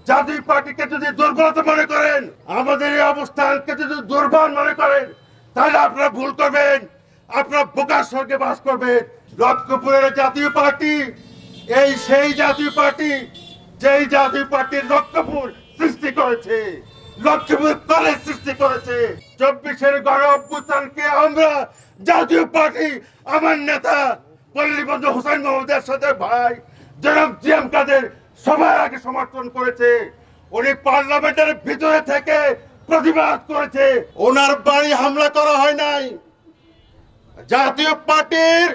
জাতীয় পার্টিকে যদি দুর্বলতা মনে করেন, আমাদের এই অবস্থানকে যদি দুর্বল মনে করেন, তাহলে আপনারা ভুল করবেন, আপনারা বোকার স্বর্গে বাস করবেন। লক্ষ্মীপুরের জাতীয় পার্টি এই সেই জাতীয় পার্টি যেই জাতীয় পার্টির লক্ষ্মীপুর সৃষ্টি করেছে, লক্ষ্মীপুর কলেজ সৃষ্টি করেছে। 24-এর গণ অভ্যুত্থানকে আমরা জাতীয় পার্টি আমার নেতা পল্লীবন্ধু হোসেন মোহাম্মদের সাথে ভাই জনাব জিএম কাদের সবার আগে সমর্থন করেছে। উনি পার্লামেন্টের ভিতরে থেকে প্রতিবাদ করেছে। ওনার বাড়ি হামলা করা হয় নাই। জাতীয় পার্টির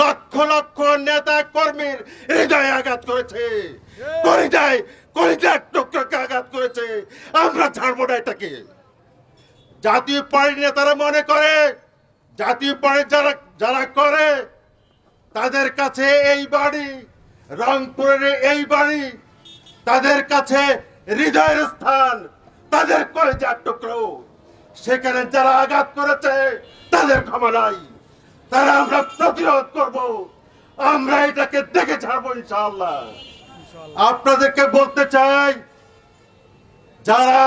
লক্ষ লক্ষ নেতা কর্মীর হৃদয়ে আঘাত করেছে, কলিজার টুকরোকে আঘাত করেছে। আমরা ছাড়বো না এটাকে। জাতীয় পার্টির নেতারা মনে করে, জাতীয় পার্টি যারা করে তাদের কাছে এই বাড়ি, রংপুরের এই বাড়ি তাদের কাছে হৃদয়ের স্থান, তাদের কলিজার টুকরো। সেখানে যারা আঘাত করেছে তাদের ক্ষমা নাই, তারা আমরা প্রতিরোধ করব, আমরা এটাকে দেখে ছাড়বো ইনশাআল্লাহ। আপনাদেরকে বলতে চাই, যারা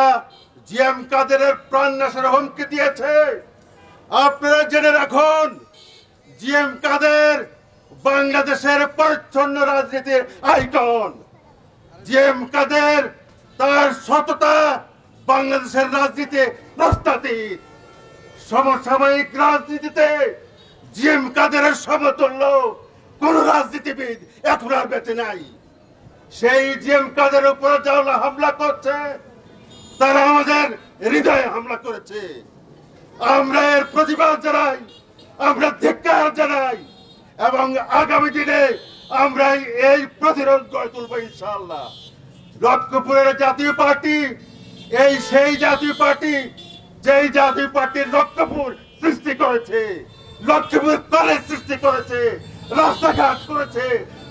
জিএম কাদেরের প্রাণ নাশের হুমকি দিয়েছে, আপনারা জেনে রাখুন জিএম কাদের বাংলাদেশের পরিচ্ছন্ন রাজনীতির আইকন। জিএম কাদের তার সততা বাংলাদেশের রাজনীতি প্রস্তাবিত। সমসাময়িক রাজনীতিতে জিএম কাদেরের সমতুল্য কোন রাজনীতিবিদ এখন আর বেঁচে নাই। সেই জিএম কাদের উপরে যারা হামলা করছে তারা আমাদের হৃদয়ে হামলা করেছে। আমরা এর প্রতিবাদ জানাই, আমরা ধিক্কার জানাই এবং আগামী দিনে আমরা এই প্রতিরোধ গড়ে তুলবো ইনশাআল্লাহ। লক্ষ্মীপুরের জাতীয় পার্টি এই সেই জাতীয় পার্টি যেই জাতীয় পার্টির লক্ষ্মীপুর সৃষ্টি করেছে, লক্ষ্মীপুর কলেজ সৃষ্টি করেছে, রাস্তাঘাট করেছে,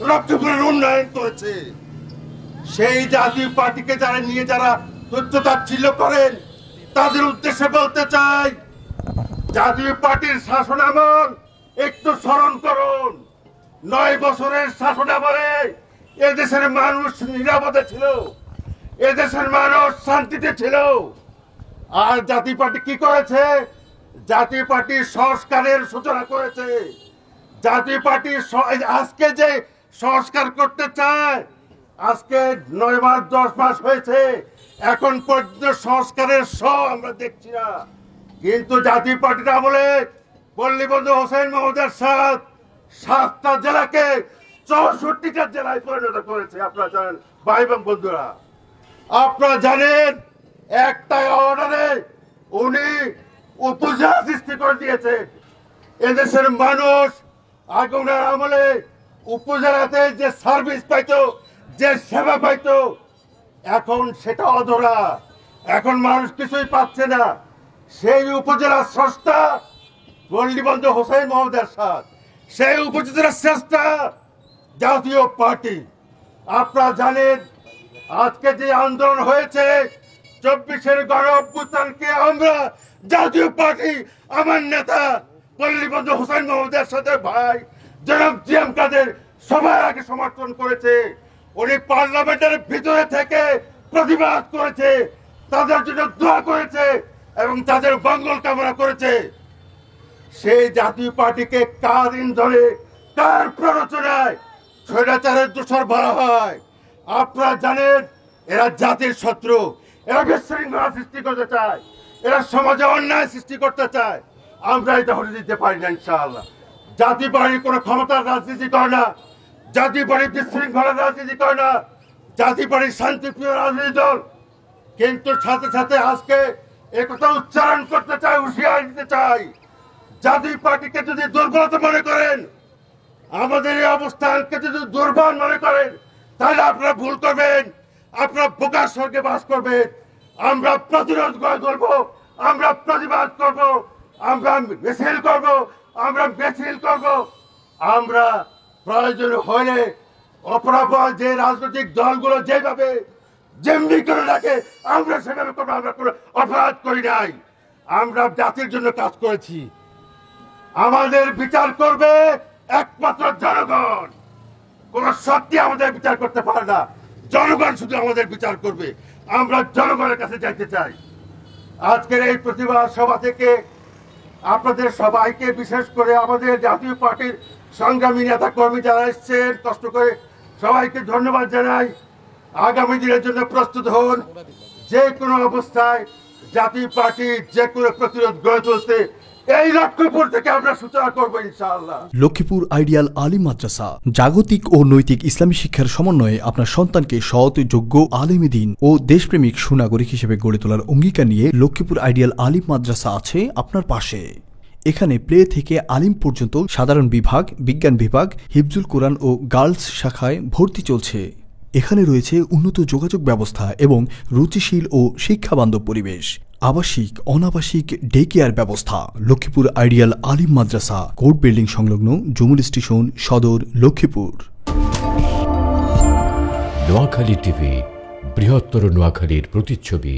লক্ষ্মীপুরের উন্নয়ন করেছে। সেই জাতীয় পার্টিকে যারা তুচ্ছ-তাচ্ছিল্য করেন তাদের উদ্দেশ্যে বলতে চাই, জাতীয় পার্টির শাসনামল একটু স্মরণ করুন। 9 বছরের শাসনামলে এদেশের মানুষ নিরাপদে ছিল, এদেশের মানুষ শান্তিতে ছিল। আর জাতীয় পার্টি কি করেছে? জাতীয় পার্টি সংস্কারের সূচনা করেছে। জাতীয় পার্টি আজকে যে সংস্কার করতে চায়, আজকে 9 মাস 10 মাস হয়েছে, এখন পর্যন্ত সংস্কারের আমরা দেখছি না। কিন্তু জাতীয় পার্টির আমলে পল্লীবন্ধু হোসেন মোহাম্মদের 7টা জেলাকে 64টা জেলায় পরিণত করেছে। আপনারা জানেন ভাই এবং বন্ধুরা, আপনারা জানেন একটা অর্ডারে উনি উপজেলা সৃষ্টি করে দিয়েছে। এদেশের মানুষ আগে ওনার আমলে উপজেলাতে যে সার্ভিস পাইতো, যে সেবা পাইতো, এখন সেটা অধরা। এখন মানুষ কিছুই পাচ্ছে না। সেই উপজেলার স্রষ্টা পল্লীবন্ধু হোসেন মোহাম্মদের সাথ, সেই উপজেলার স্রষ্টা জাতীয় পার্টি। আপনারা জানেন আজকে যে আন্দোলন হয়েছে, 24-এর গণ অভ্যুত্থানকে আমরা জাতীয় পার্টি আমার নেতা পল্লীবন্ধু হোসেন মোহাম্মদের সাথে ভাই জনাব জিএম কাদের সবার আগে সমর্থন করেছে। উনি পার্লামেন্টের ভিতরে থেকে প্রতিবাদ করেছে, তাদের জন্য দোয়া করেছে এবং তাদের মঙ্গল কামনা করেছে। সেই জাতীয় পার্টিকে কার ইন্ধনে, কার প্ররোচনায় স্বৈরাচারের দোষর বলা হয়? আপনারা জানেন এরা জাতির শত্রু, এরা বিশৃঙ্খলা সৃষ্টি করতে চায়, এরা সমাজে অন্যায় সৃষ্টি করতে চায়। আমরা এটা হতে দিতে পারি না ইনশাআল্লাহ। জাতীয় পার্টি কোনো ক্ষমতার রাজনীতি করে না, জাতীয় পার্টি বিশৃঙ্খলার রাজনীতি করে না, জাতীয় পার্টি শান্তিপ্রিয় রাজনীতি দল। কিন্তু সাথে সাথে আজকে একথা উচ্চারণ করতে চাই, হুঁশিয়ারি দিতে চাই, জাতীয় পার্টিকে যদি দুর্বলতা মনে করেন, আমাদের এই অবস্থানকে যদি দুর্বল মনে করেন, তাহলে আপনারা ভুল করবেন, আপনারা বোকার স্বর্গে বাস করবেন। আমরা প্রতিরোধ গড়ে তুলব, আমরা প্রতিবাদ করব, আমরা মিছিল করব, আমরা মিছিল করব। আমরা প্রয়োজন হলে অপরাপর যে রাজনৈতিক দলগুলো যেভাবে যেমনি করে রাখে আমরা সেভাবে করবো। আমরা কোনো অপরাধ করি নাই, আমরা জাতির জন্য কাজ করেছি। আমাদের বিচার করবে একমাত্র জনগণ। কোন শক্তি আমাদের বিচার করতে পারে না। জনগণ শুধু আমাদের বিচার করবে। আমরা জনগণের কাছে যাইতে চাই। আজকের এই প্রতিবাদ সভা থেকে আপনাদের সবাইকে, বিশেষ করে আমাদের জাতীয় পার্টির সংগ্রামী নেতা কর্মী যারা এসছেন কষ্ট করে, সবাইকে ধন্যবাদ জানাই। আগামী দিনের জন্য প্রস্তুত হন। যে কোনো অবস্থায় জাতীয় পার্টি যে কোনো প্রতিরোধ গড়ে তুলতে এই লক্ষ্মীপুর থেকে আমরা সূচনা করবো ইনশাআল্লাহ। লক্ষ্মীপুর আইডিয়াল আলিম মাদ্রাসা জাগতিক ও নৈতিক ইসলামী শিক্ষার সমন্বয়ে আপনার সন্তানকে সৎ, যোগ্য, আলেমে দ্বীন ও দেশপ্রেমিক সুনাগরিক হিসেবে গড়ে তোলার অঙ্গীকার নিয়ে লক্ষ্মীপুর আইডিয়াল আলিম মাদ্রাসা আছে আপনার পাশে। এখানে প্লে থেকে আলিম পর্যন্ত সাধারণ বিভাগ, বিজ্ঞান বিভাগ, হিফজুল কোরআন ও গার্লস শাখায় ভর্তি চলছে। এখানে রয়েছে উন্নত যোগাযোগ ব্যবস্থা এবং রুচিশীল ও শিক্ষাবান্ধব পরিবেশ, আবাসিক, অনাবাসিক ডে কেয়ার ব্যবস্থা। লক্ষ্মীপুর আইডিয়াল আলিম মাদ্রাসা, কোর্ট বিল্ডিং সংলগ্ন, জুমুল স্টেশন, সদর, লক্ষ্মীপুর। নোয়াখালী টিভি, বৃহত্তর নোয়াখালীর প্রতিচ্ছবি।